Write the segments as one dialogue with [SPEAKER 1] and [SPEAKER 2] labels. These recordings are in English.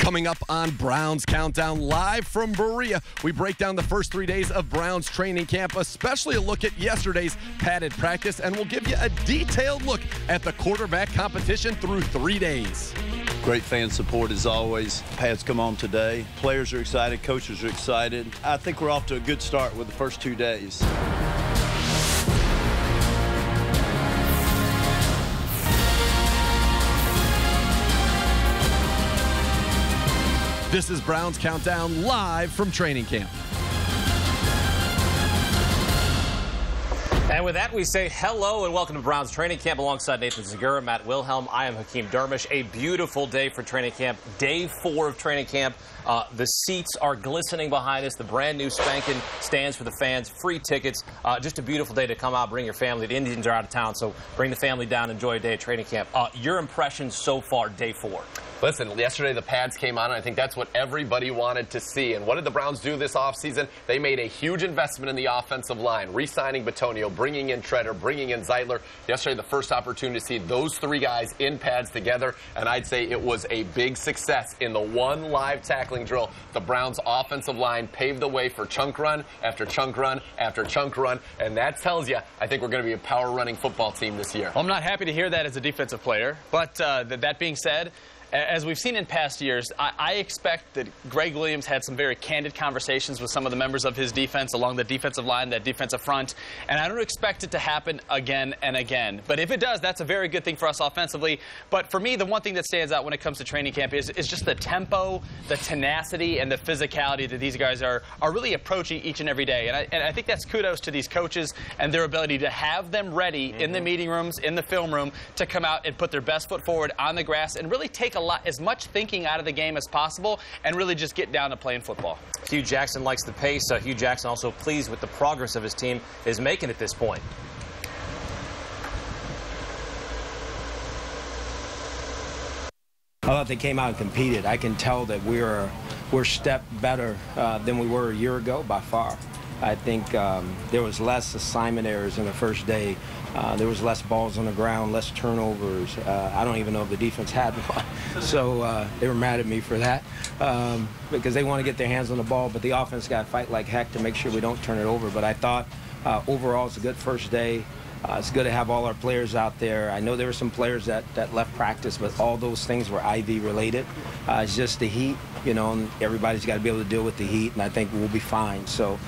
[SPEAKER 1] Coming up on Browns Countdown, live from Berea, we break down the first 3 days of Browns training camp, especially a look at yesterday's padded practice, and we'll give you a detailed look at the quarterback competition through 3 days.
[SPEAKER 2] Great fan support as always. Pads come on today. Players are excited, coaches are excited. I think we're off to a good start with the first 2 days.
[SPEAKER 1] This is Browns Countdown live from training camp.
[SPEAKER 3] And with that, we say hello and welcome to Browns training camp alongside Nathan Zegura, Matt Wilhelm. I am Hakem Dermish. A beautiful day for training camp. Day 4 of training camp. The seats are glistening behind us. The brand new spanking stands for the fans. Free tickets. Just a beautiful day to come out, bring your family. The Indians are out of town, so bring the family down, enjoy a day of training camp. Your impressions so far, day 4?
[SPEAKER 4] Listen, yesterday the pads came on, and I think that's what everybody wanted to see. And what did the Browns do this offseason? They made a huge investment in the offensive line, re-signing Bitonio, bringing in Treader, bringing in Zeitler. Yesterday, the first opportunity to see those 3 guys in pads together, and I'd say it was a big success in the one live tackling drill. The Browns' offensive line paved the way for chunk run after chunk run after chunk run, and that tells you, I think we're going to be a power-running football team this year.
[SPEAKER 5] Well, I'm not happy to hear that as a defensive player, but that being said, as we've seen in past years, I expect that Greg Williams had some very candid conversations with some of the members of his defense along the defensive line, that defensive front, and I don't expect it to happen again and again. But if it does, that's a very good thing for us offensively. But for me, the one thing that stands out when it comes to training camp is just the tempo, the tenacity, and the physicality that these guys are really approaching each and every day. And I think that's kudos to these coaches and their ability to have them ready in the meeting rooms, in the film room, to come out and put their best foot forward on the grass and really take as much thinking out of the game as possible and really just get down to playing football.
[SPEAKER 3] Hugh Jackson likes the pace. Hugh Jackson also pleased with the progress of his team is making at this point.
[SPEAKER 6] I thought they came out and competed. I can tell that we're a step better than we were a year ago by far. I think there was less assignment errors in the first day. There was less balls on the ground, less turnovers. I don't even know if the defense had one. So they were mad at me for that because they want to get their hands on the ball, but the offense got to fight like heck to make sure we don't turn it over. But I thought overall it's a good first day. It's good to have all our players out there. I know there were some players that left practice, but all those things were IV related. It's just the heat, you know, and everybody's got to be able to deal with the heat, and I think we'll be fine. So,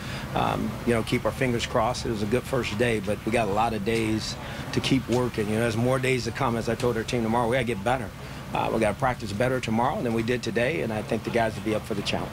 [SPEAKER 6] you know, keep our fingers crossed. It was a good first day, but we got a lot of days to keep working. You know, there's more days to come. As I told our team tomorrow, we got to get better. We got to practice better tomorrow than we did today, and I think the guys will be up for the challenge.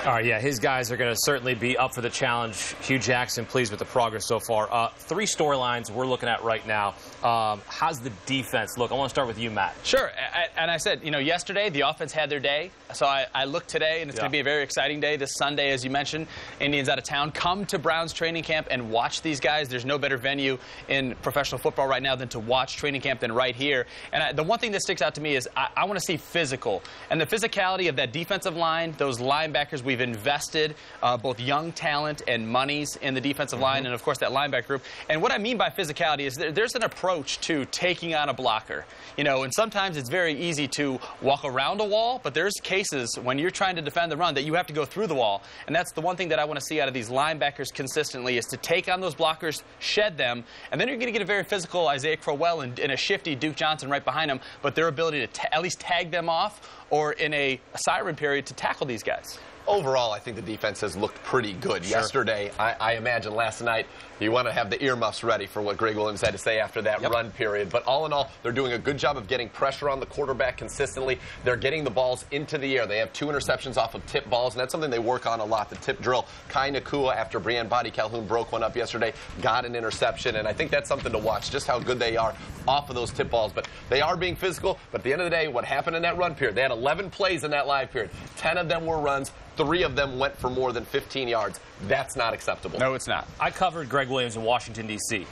[SPEAKER 3] All right, yeah, his guys are going to certainly be up for the challenge. Hugh Jackson pleased with the progress so far. 3 storylines we're looking at right now. How's the defense look? I want to start with you, Matt.
[SPEAKER 5] Sure, and I said, you know, yesterday the offense had their day. So I look today, and it's going to be a very exciting day. This Sunday, as you mentioned, Indians out of town. Come to Browns training camp and watch these guys. There's no better venue in professional football right now than to watch training camp than right here. And the one thing that sticks out to me is I want to see physical. And the physicality of that defensive line, those linebackers, we've invested both young talent and monies in the defensive line and, of course, that linebacker group. And what I mean by physicality is there's an approach to taking on a blocker. You know, and sometimes it's very easy to walk around a wall, but there's cases when you're trying to defend the run that you have to go through the wall. And that's the one thing that I want to see out of these linebackers consistently is to take on those blockers, shed them, and then you're going to get a very physical Isaiah Crowell and a shifty Duke Johnson right behind him, but their ability to at least tag them off or in a siren period to tackle these guys.
[SPEAKER 4] Overall, I think the defense has looked pretty good. Sure. Yesterday, I imagine last night, you want to have the earmuffs ready for what Greg Williams had to say after that run period. But all in all, they're doing a good job of getting pressure on the quarterback consistently. They're getting the balls into the air. They have 2 interceptions off of tip balls, and that's something they work on a lot, the tip drill. Kai Nakua, after Brian Body Calhoun broke one up yesterday, got an interception, and I think that's something to watch, just how good they are off of those tip balls. But they are being physical, but at the end of the day, what happened in that run period? They had 11 plays in that live period. 10 of them were runs. 3 of them went for more than 15 yards. That's not acceptable.
[SPEAKER 5] No, it's not.
[SPEAKER 3] I covered Greg Williams in Washington, D.C.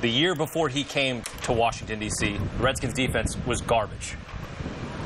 [SPEAKER 3] The year before he came to Washington, D.C., the Redskins defense was garbage.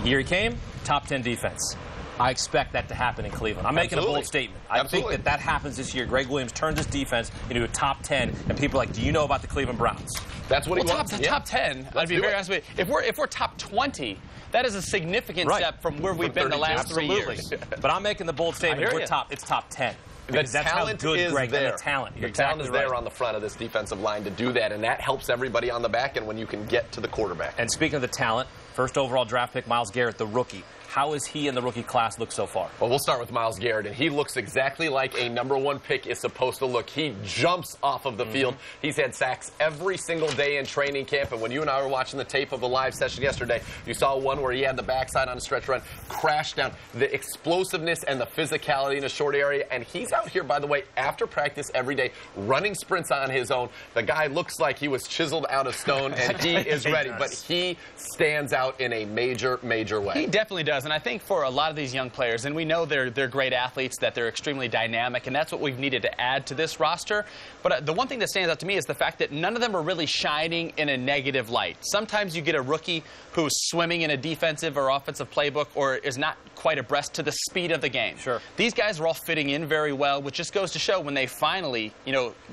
[SPEAKER 3] The year he came, top 10 defense. I expect that to happen in Cleveland. I'm making a bold statement. I think that happens this year. Greg Williams turns his defense into a top 10, and people are like, do you know about the Cleveland Browns?
[SPEAKER 4] That's what he wants.
[SPEAKER 5] Top 10. I'd be very honest with you. If we're top 20, that is a significant step from where we've been the last 3 years.
[SPEAKER 3] But I'm making the bold statement, it's top 10. Because that's how good, Greg,
[SPEAKER 4] there.
[SPEAKER 3] And the talent.
[SPEAKER 4] The talent is there on the front of this defensive line to do that, and that helps everybody on the back end when you can get to the quarterback.
[SPEAKER 3] And speaking of the talent, first overall draft pick, Myles Garrett, the rookie. How has he in the rookie class looked so far?
[SPEAKER 4] Well, we'll start with Myles Garrett, and he looks exactly like a #1 pick is supposed to look. He jumps off of the field. He's had sacks every single day in training camp, and when you and I were watching the tape of the live session yesterday, you saw one where he had the backside on a stretch run, crash down. The explosiveness and the physicality in a short area, and he's out here, by the way, after practice every day, running sprints on his own. The guy looks like he was chiseled out of stone, and he is ready, but he stands out in a major, major way.
[SPEAKER 5] He definitely does. And I think for a lot of these young players, and we know they're great athletes, that they're extremely dynamic, and that's what we've needed to add to this roster. But the one thing that stands out to me is the fact that none of them are really shining in a negative light. Sometimes you get a rookie who's swimming in a defensive or offensive playbook or is not quite abreast to the speed of the game.
[SPEAKER 3] Sure.
[SPEAKER 5] These guys are all fitting in very well, which just goes to show when they finally,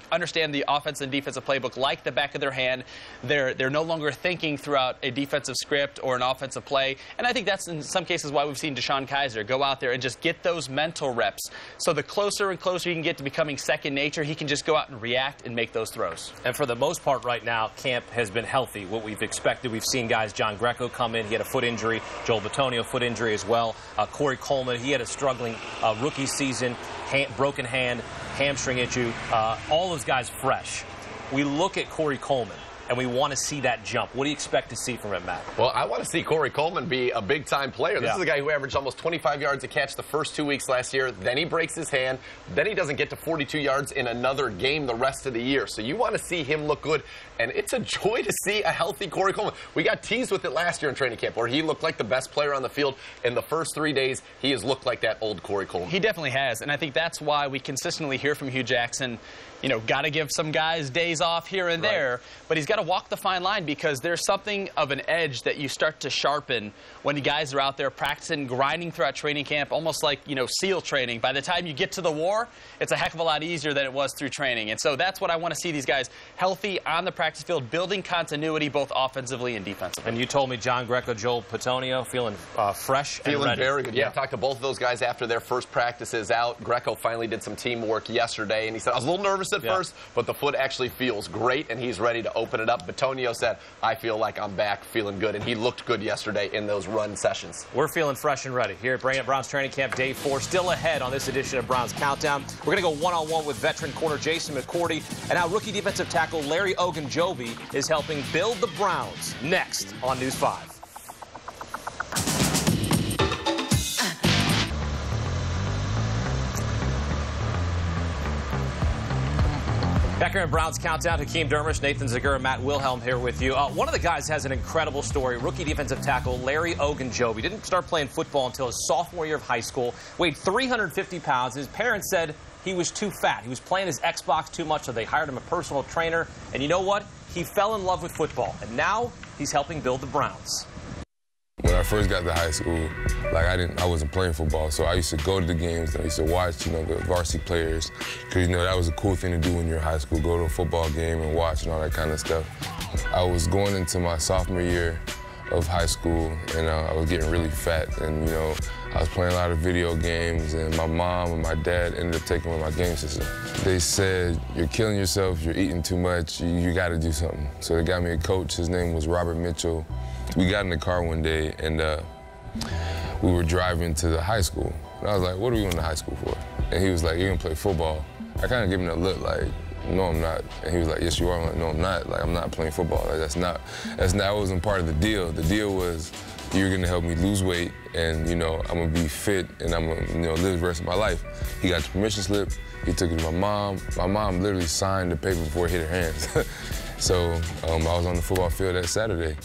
[SPEAKER 5] understand the offensive and defensive playbook like the back of their hand, they're no longer thinking throughout a defensive script or an offensive play. And I think that's in some cases why we've seen Deshaun Kaiser go out there and just get those mental reps. So the closer and closer he can get to becoming second nature, he can just go out and react and make those throws.
[SPEAKER 3] And for the most part right now, camp has been healthy, what we've expected. We've seen guys, John Greco come in, he had a foot injury, Joel Bitonio foot injury as well. Corey Coleman, he had a struggling rookie season, broken hand, hamstring issue. All those guys fresh. We look at Corey Coleman, and we want to see that jump. What do you expect to see from him, Matt?
[SPEAKER 4] Well, I want to see Corey Coleman be a big-time player. This is a guy who averaged almost 25 yards a catch the first 2 weeks last year. Then he breaks his hand. Then he doesn't get to 42 yards in another game the rest of the year. So you want to see him look good. And it's a joy to see a healthy Corey Coleman. We got teased with it last year in training camp where he looked like the best player on the field. In the first 3 days, he has looked like that old Corey Coleman.
[SPEAKER 5] He definitely has. And I think that's why we consistently hear from Hugh Jackson, got to give some guys days off here and there, but he's got to walk the fine line because there's something of an edge that you start to sharpen when the guys are out there practicing, grinding throughout training camp, almost like, SEAL training. By the time you get to the war, it's a heck of a lot easier than it was through training. And so that's what I want to see these guys healthy on the practice field, building continuity both offensively and defensively.
[SPEAKER 3] And you told me John Greco, Joel Bitonio feeling fresh and ready.
[SPEAKER 4] Very good. Yeah, I talked to both of those guys after their first practices out. Greco finally did some teamwork yesterday, and he said, I was a little nervous at first, but the foot actually feels great, and he's ready to open it up. Bitonio said, I feel like I'm back feeling good, and he looked good yesterday in those run sessions.
[SPEAKER 3] We're feeling fresh and ready here at Bring It Browns Training Camp Day 4. Still ahead on this edition of Browns Countdown. We're going to go one-on-one with veteran corner Jason McCourty, and now rookie defensive tackle Larry Ogunjobi is helping build the Browns. Next on News 5. Back here in Browns Countdown, Hakem Dermish, Nathan Zegura, Matt Wilhelm here with you. One of the guys has an incredible story. Rookie defensive tackle Larry Ogunjobi didn't start playing football until his sophomore year of high school. Weighed 350 pounds. His parents said he was too fat. He was playing his Xbox too much, so they hired him a personal trainer. And you know what? He fell in love with football, and now he's helping build the Browns.
[SPEAKER 7] When I first got to high school, I wasn't playing football, so I used to go to the games. I used to watch, the varsity players, because that was a cool thing to do when you're in high school, go to a football game and watch and all that kind of stuff. I was going into my sophomore year of high school, and I was getting really fat, and I was playing a lot of video games, and my mom and my dad ended up taking away my game system. They said, you're killing yourself, you're eating too much, you got to do something. So they got me a coach. His name was Robert Mitchell. We got in the car one day, and we were driving to the high school. And I was like, what are we going to high school for? And he was like, you're going to play football. I kind of gave him a look like, no, I'm not. And he was like, yes, you are. I'm like, no, I'm not. Like, I'm not playing football. Like, that wasn't part of the deal. The deal was, you're going to help me lose weight, and, I'm going to be fit, and I'm going to, live the rest of my life. He got the permission slip. He took it to my mom. My mom literally signed the paper before it hit her hands. So I was on the football field that Saturday.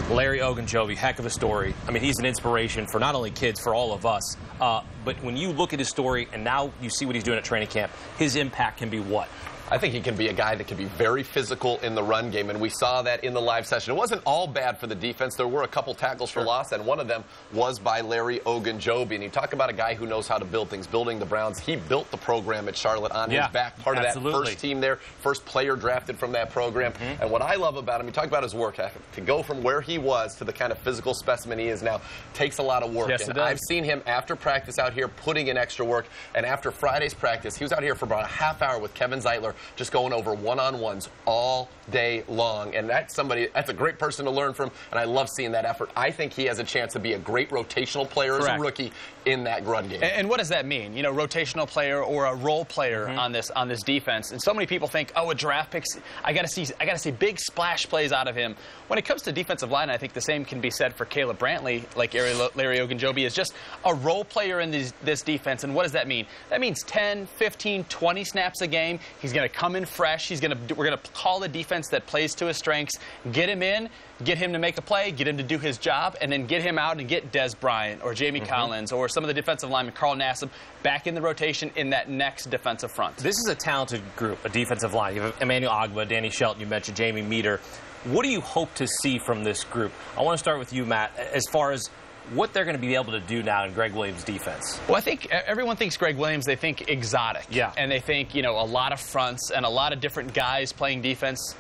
[SPEAKER 3] Larry Ogunjobi, heck of a story. I mean, he's an inspiration for not only kids, for all of us. But when you look at his story and now you see what he's doing at training camp, his impact can be what?
[SPEAKER 4] I think he can be a guy that can be very physical in the run game, and we saw that in the live session. It wasn't all bad for the defense. There were a couple tackles for loss, and one of them was by Larry Ogunjobi. And you talk about a guy who knows how to build things, building the Browns. He built the program at Charlotte on his back, part of that first team there, first player drafted from that program. And what I love about him, you talk about his work ethic. To go from where he was to the kind of physical specimen he is now takes a lot of work.
[SPEAKER 5] Yes, it does.
[SPEAKER 4] I've seen him after practice out here putting in extra work, and after Friday's practice, he was out here for about a half hour with Kevin Zeitler, just going over one-on-ones all day long. And that's a great person to learn from, and I love seeing that effort. I think he has a chance to be a great rotational player as a rookie in that run game.
[SPEAKER 5] And what does that mean? You know, rotational player or a role player on this defense. And so many people think, oh, a draft pick, I got to see big splash plays out of him. When it comes to defensive line, I think the same can be said for Caleb Brantley, like Larry Ogunjobi is just a role player in this defense. And what does that mean? That means 10, 15, 20 snaps a game. He's going to come in fresh. We're going to call a defense that plays to his strengths, get him in, get him to make a play, get him to do his job, and then get him out and get Des Bryant or Jamie Collins or some of the defensive linemen, Carl Nassib, back in the rotation in that next defensive front.
[SPEAKER 3] This is a talented group, a defensive line. You have Emmanuel Ogbah, Danny Shelton, you mentioned Jamie Meter. What do you hope to see from this group? I want to start with you, Matt, as far as what they're going to be able to do now in Greg Williams' defense.
[SPEAKER 5] Well, I think everyone thinks Greg Williams, they think exotic. Yeah. And they think, you know, a lot of fronts and a lot of different guys playing defense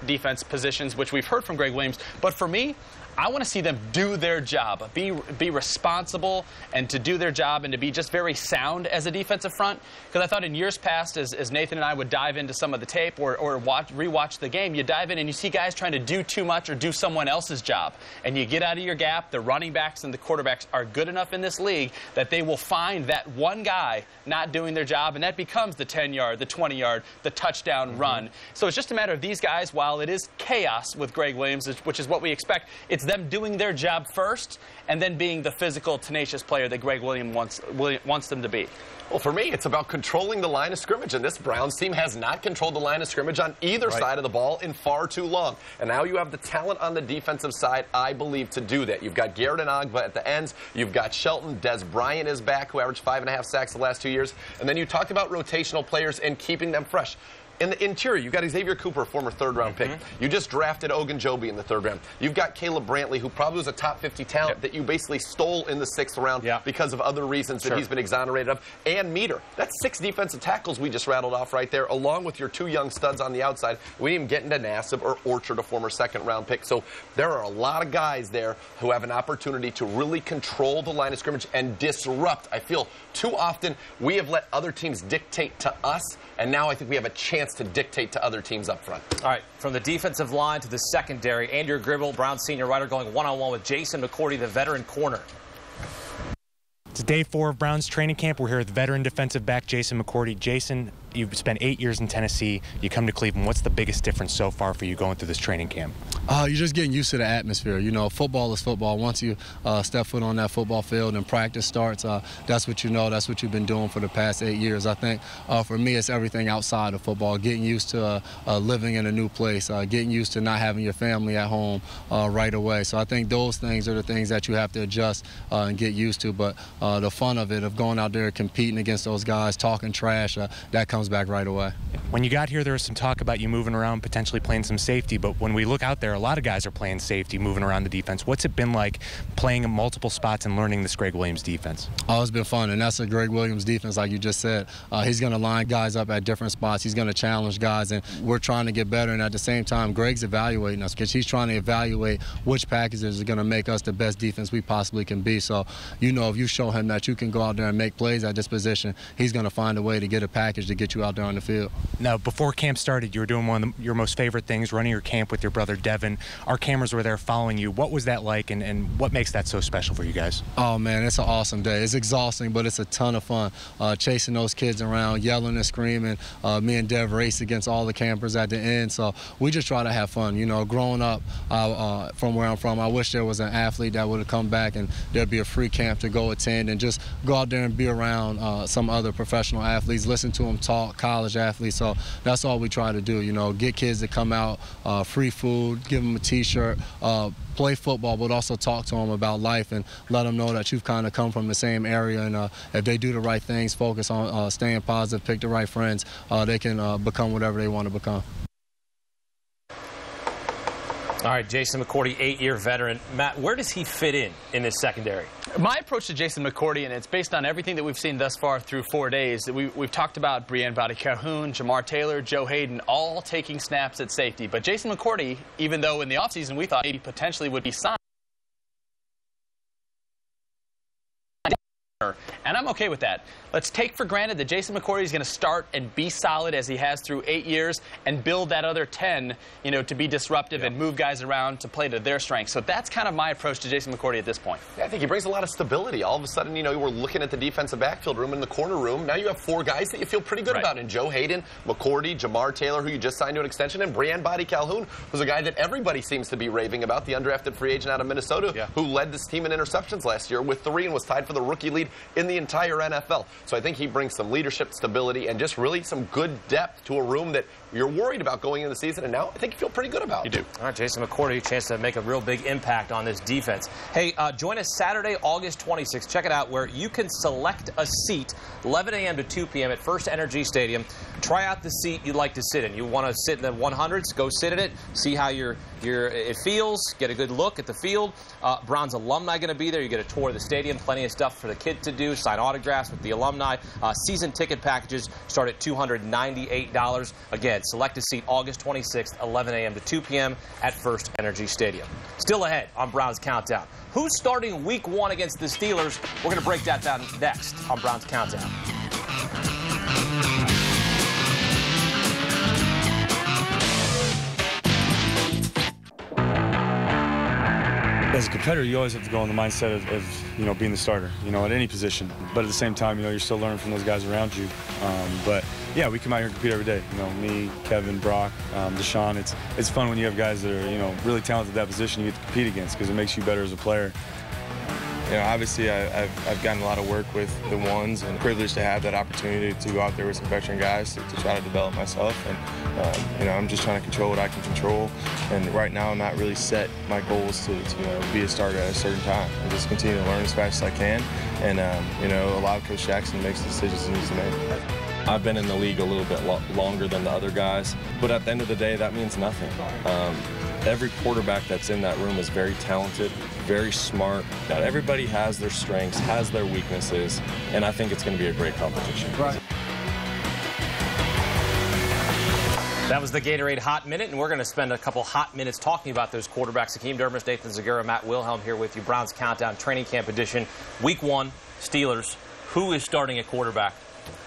[SPEAKER 5] positions, which we've heard from Greg Williams. But for me, I want to see them do their job, be responsible, and to do their job and to be just very sound as a defensive front. Because I thought in years past, as Nathan and I would dive into some of the tape or rewatch the game, you dive in and you see guys trying to do too much or do someone else's job. And you get out of your gap. The running backs and the quarterbacks are good enough in this league that they will find that one guy not doing their job, and that becomes the 10-yard, the 20-yard, the touchdown run. So it's just a matter of these guys, while it is chaos with Greg Williams, which is what we expect, it's them doing their job first and then being the physical, tenacious player that Greg Williams wants them to be.
[SPEAKER 4] Well, for me, it's about controlling the line of scrimmage, and this Browns team has not controlled the line of scrimmage on either side of the ball in far too long. And now you have the talent on the defensive side, I believe, to do that. You've got Garrett and Ogbah at the ends. You've got Shelton. Des Bryant is back, who averaged 5.5 sacks the last 2 years. And then you talked about rotational players and keeping them fresh. In the interior, you've got Xavier Cooper, former third-round pick. You just drafted Ogunjobi in the 3rd round. You've got Caleb Brantley, who probably was a top 50 talent that you basically stole in the 6th round because of other reasons that he's been exonerated of. And Meter. That's 6 defensive tackles we just rattled off right there, along with your 2 young studs on the outside. We didn't even get into Nassib or Orchard, a former 2nd-round pick. So there are a lot of guys there who have an opportunity to really control the line of scrimmage and disrupt. I feel too often we have let other teams dictate to us, and now I think we have a chance to dictate to other teams up front.
[SPEAKER 3] All right, from the defensive line to the secondary, Andrew Gribble, Browns senior writer, going one-on-one with Jason McCourty, the veteran corner.
[SPEAKER 8] It's day 4 of Browns training camp. We're here with veteran defensive back Jason McCourty. Jason, you've spent 8 years in Tennessee. You come to Cleveland. What's the biggest difference so far for you going through this training camp?
[SPEAKER 9] You're just getting used to the atmosphere. You know, football is football. Once you step foot on that football field and practice starts, that's what you know. That's what you've been doing for the past 8 years. I think for me, it's everything outside of football. Getting used to living in a new place, getting used to not having your family at home right away. So I think those things are the things that you have to adjust and get used to. But the fun of it, of going out there competing against those guys, talking trash, that comes back right away.
[SPEAKER 8] When you got here, there was some talk about you moving around, potentially playing some safety. But when we look out there, a lot of guys are playing safety, moving around the defense. What's it been like playing in multiple spots and learning this Greg Williams defense?
[SPEAKER 9] Oh, it's been fun, and that's a Greg Williams defense, like you just said. He's going to line guys up at different spots. He's going to challenge guys, and we're trying to get better. And at the same time, Greg's evaluating us because he's trying to evaluate which packages are going to make us the best defense we possibly can be. So, you know, if you show him that you can go out there and make plays at this position, he's going to find a way to get a package to get you out there on the field.
[SPEAKER 8] Now, before camp started, you were doing one of your most favorite things, running your camp with your brother Devin. Our cameras were there following you. What was that like, and what makes that so special for you guys?
[SPEAKER 9] Oh, man, it's an awesome day. It's exhausting, but it's a ton of fun. Chasing those kids around, yelling and screaming. Me and Dev race against all the campers at the end. So we just try to have fun. You know, growing up from where I'm from, I wish there was an athlete that would have come back and there'd be a free camp to go attend and just go out there and be around some other professional athletes, listen to them talk. football, college athletes. So that's all we try to do, you know, get kids to come out, free food, give them a T-shirt, play football, but also talk to them about life and let them know that you've kind of come from the same area. And if they do the right things, focus on staying positive, pick the right friends, they can become whatever they want to become.
[SPEAKER 3] All right, Jason McCourty, 8-year veteran. Matt, where does he fit in this secondary?
[SPEAKER 5] My approach to Jason McCourty, and it's based on everything that we've seen thus far through 4 days. We've talked about Browns Calhoun, Jamar Taylor, Joe Hayden, all taking snaps at safety. But Jason McCourty, even though in the offseason we thought he potentially would be signed, and I'm okay with that. Let's take for granted that Jason McCourty is going to start and be solid as he has through 8 years and build that other 10, you know, to be disruptive and move guys around to play to their strengths. So that's kind of my approach to Jason McCourty at this point.
[SPEAKER 4] Yeah, I think he brings a lot of stability. All of a sudden, you know, we're looking at the defensive backfield room in the corner room. Now you have 4 guys that you feel pretty good about in Joe Hayden, McCourty, Jamar Taylor, who you just signed to an extension, and Browns Calhoun, who's a guy that everybody seems to be raving about, the undrafted free agent out of Minnesota, who led this team in interceptions last year with 3 and was tied for the rookie lead in the entire NFL. So I think he brings some leadership, stability, and just really some good depth to a room that you're worried about going into the season, and now I think you feel pretty good about.
[SPEAKER 3] You do. All right, Jason McCourty, a chance to make a real big impact on this defense. Hey, join us Saturday, August 26th. Check it out, where you can select a seat, 11 a.m. to 2 p.m. at First Energy Stadium. Try out the seat you'd like to sit in. You want to sit in the 100s, go sit in it, see how it feels, get a good look at the field. Browns alumni going to be there. You get a tour of the stadium, plenty of stuff for the kids to do, sign autographs with the alumni. Season ticket packages start at $298. Again, select a seat August 26th, 11 a.m. to 2 p.m. at First Energy Stadium. Still ahead on Browns Countdown. Who's starting Week 1 against the Steelers? We're going to break that down next on Browns Countdown.
[SPEAKER 10] As a competitor, you always have to go in the mindset of you know, being the starter, you know, at any position. But at the same time, you know, you're still learning from those guys around you. But yeah, we come out here and compete every day. You know, me, Kevin, Brock, Deshaun. It's fun when you have guys that are, you know, really talented at that position you get to compete against, because it makes you better as a player. You know, obviously, I've gotten a lot of work with the ones, and privileged to have that opportunity to go out there with some veteran guys to try to develop myself. And you know, I'm just trying to control what I can control. And right now, I'm not really set my goals to you know, be a starter at a certain time. I just continue to learn as fast as I can. And you know, a lot of Coach Jackson makes the decisions he needs to make. I've been in the league a little bit longer than the other guys, but at the end of the day, that means nothing. Every quarterback that's in that room is very talented, very smart. Everybody has their strengths, has their weaknesses, and I think it's going to be a great competition. Right.
[SPEAKER 3] That was the Gatorade Hot Minute, and we're going to spend a couple hot minutes talking about those quarterbacks. Hakem Dermish, Nathan Zegura, Matt Wilhelm here with you. Browns Countdown Training Camp Edition. Week 1, Steelers. Who is starting at quarterback?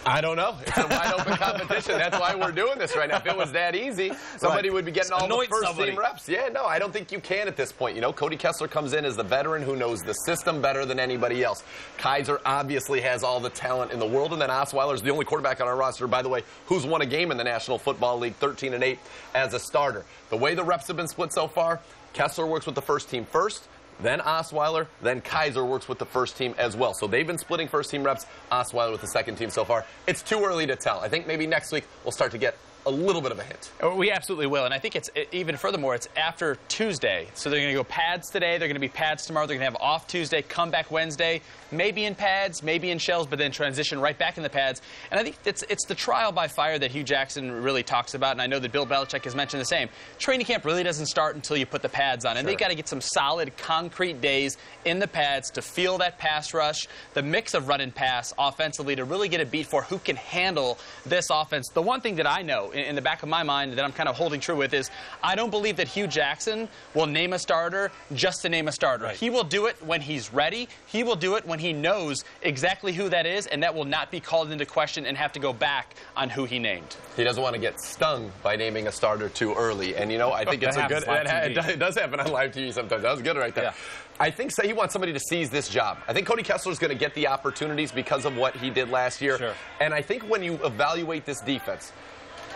[SPEAKER 4] I don't know. It's a wide open competition. That's why we're doing this right now. If it was that easy, somebody would be getting all the first-team reps. Yeah, no, I don't think you can at this point. You know, Cody Kessler comes in as the veteran who knows the system better than anybody else. Kaiser obviously has all the talent in the world, and then Osweiler is the only quarterback on our roster, by the way, who's won a game in the National Football League, 13-8 as a starter. The way the reps have been split so far, Kessler works with the first team first, then Osweiler, then Kaiser works with the first team as well. So they've been splitting first-team reps, Osweiler with the second team so far. It's too early to tell. I think maybe next week we'll start to get a little bit of a hint.
[SPEAKER 5] We absolutely will, and I think it's even furthermore, it's after Tuesday. So they're going to go pads today, they're going to be pads tomorrow, they're going to have off Tuesday, come back Wednesday, maybe in pads, maybe in shells, but then transition right back in the pads. And I think it's the trial by fire that Hugh Jackson really talks about, and I know that Bill Belichick has mentioned the same. Training camp really doesn't start until you put the pads on, and they got to get some solid, concrete days in the pads to feel that pass rush, the mix of run and pass offensively to really get a beat for who can handle this offense. The one thing that I know in the back of my mind that I'm kind of holding true with is I don't believe that Hugh Jackson will name a starter just to name a starter. He will do it when he's ready. He will do it when he knows exactly who that is, and that will not be called into question and have to go back on who he named.
[SPEAKER 4] He doesn't want to get stung by naming a starter too early. And, you know, I think it's a good... It does happen on live TV sometimes. That was good right there. Yeah. I think he wants somebody to seize this job. I think Cody Kessler is going to get the opportunities because of what he did last year. And I think when you evaluate this defense,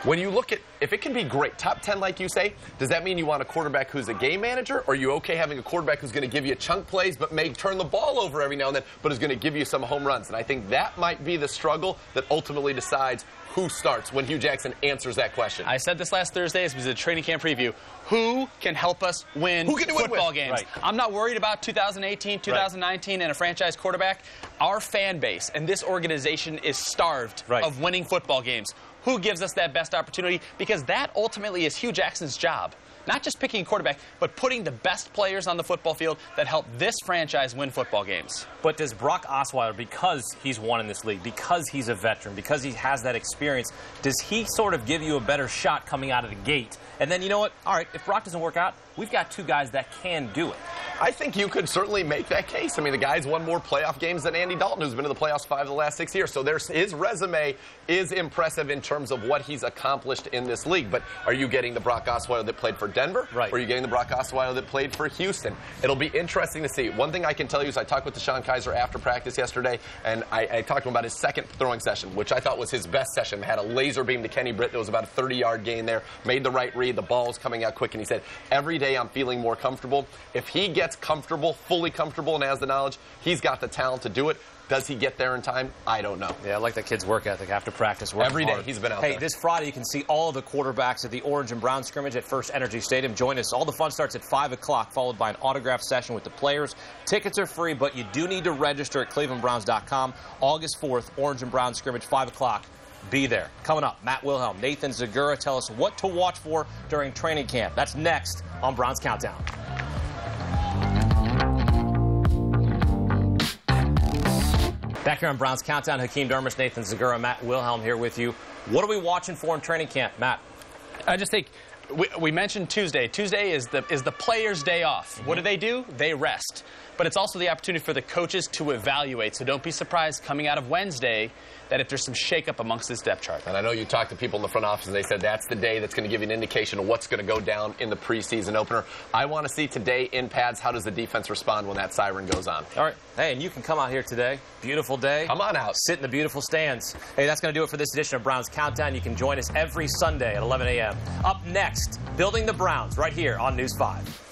[SPEAKER 4] when you look at, if it can be great, top 10 like you say, does that mean you want a quarterback who's a game manager, or are you okay having a quarterback who's going to give you chunk plays but may turn the ball over every now and then, but is going to give you some home runs? And I think that might be the struggle that ultimately decides who starts when Hugh Jackson answers that question?
[SPEAKER 5] I said this last Thursday as was a training camp preview. Who can help us win football games?
[SPEAKER 4] Right.
[SPEAKER 5] I'm not worried about 2018, 2019 and a franchise quarterback. Our fan base and this organization is starved of winning football games. Who gives us that best opportunity? Because that ultimately is Hugh Jackson's job. Not just picking a quarterback, but putting the best players on the football field that help this franchise win football games.
[SPEAKER 3] But does Brock Osweiler, because he's won in this league, because he's a veteran, because he has that experience, does he sort of give you a better shot coming out of the gate? And then, you know what? All right, if Brock doesn't work out, we've got two guys that can do it.
[SPEAKER 4] I think you could certainly make that case. I mean, the guy's won more playoff games than Andy Dalton, who's been in the playoffs 5 of the last 6 years. So his resume is impressive in terms of what he's accomplished in this league. But are you getting the Brock Osweiler that played for Denver?
[SPEAKER 3] Right.
[SPEAKER 4] Or are you getting the Brock Osweiler that played for Houston? It'll be interesting to see. One thing I can tell you is I talked with DeShone Kizer after practice yesterday, and I talked to him about his second throwing session, which I thought was his best session. Had a laser beam to Kenny Britt that was about a 30-yard gain there, made the right read, the ball was coming out quick, and he said, every day I'm feeling more comfortable. If he gets comfortable, fully comfortable, and has the knowledge, he's got the talent to do it. Does he get there in time? I don't know.
[SPEAKER 3] Yeah, I like that kid's work ethic after practice.
[SPEAKER 4] Every day
[SPEAKER 3] hard.
[SPEAKER 4] he's been out there.
[SPEAKER 3] Hey, this Friday you can see all of the quarterbacks at the Orange and Brown scrimmage at First Energy Stadium. Join us. All the fun starts at 5 o'clock, followed by an autograph session with the players. Tickets are free, but you do need to register at clevelandbrowns.com. August 4th, Orange and Brown scrimmage, 5 o'clock. Be there. Coming up, Matt Wilhelm, Nathan Zegura tell us what to watch for during training camp. That's next on Browns Countdown. Back here on Browns Countdown, Hakem Dermish, Nathan Zegura, Matt Wilhelm here with you. What are we watching for in training camp, Matt?
[SPEAKER 5] I just think we mentioned Tuesday. Tuesday is the players' day off. What do? They rest. But it's also the opportunity for the coaches to evaluate. So don't be surprised coming out of Wednesday that if there's some shakeup amongst this depth chart.
[SPEAKER 4] And I know you talked to people in the front office, and they said that's the day that's going to give you an indication of what's going to go down in the preseason opener. I want to see today in pads, how does the defense respond when that siren goes on?
[SPEAKER 3] All right. Hey, and you can come out here today. Beautiful day.
[SPEAKER 4] Come on out.
[SPEAKER 3] Sit in the beautiful stands. Hey, that's going to do it for this edition of Browns Countdown. You can join us every Sunday at 11 a.m. Up next, Building the Browns right here on News 5.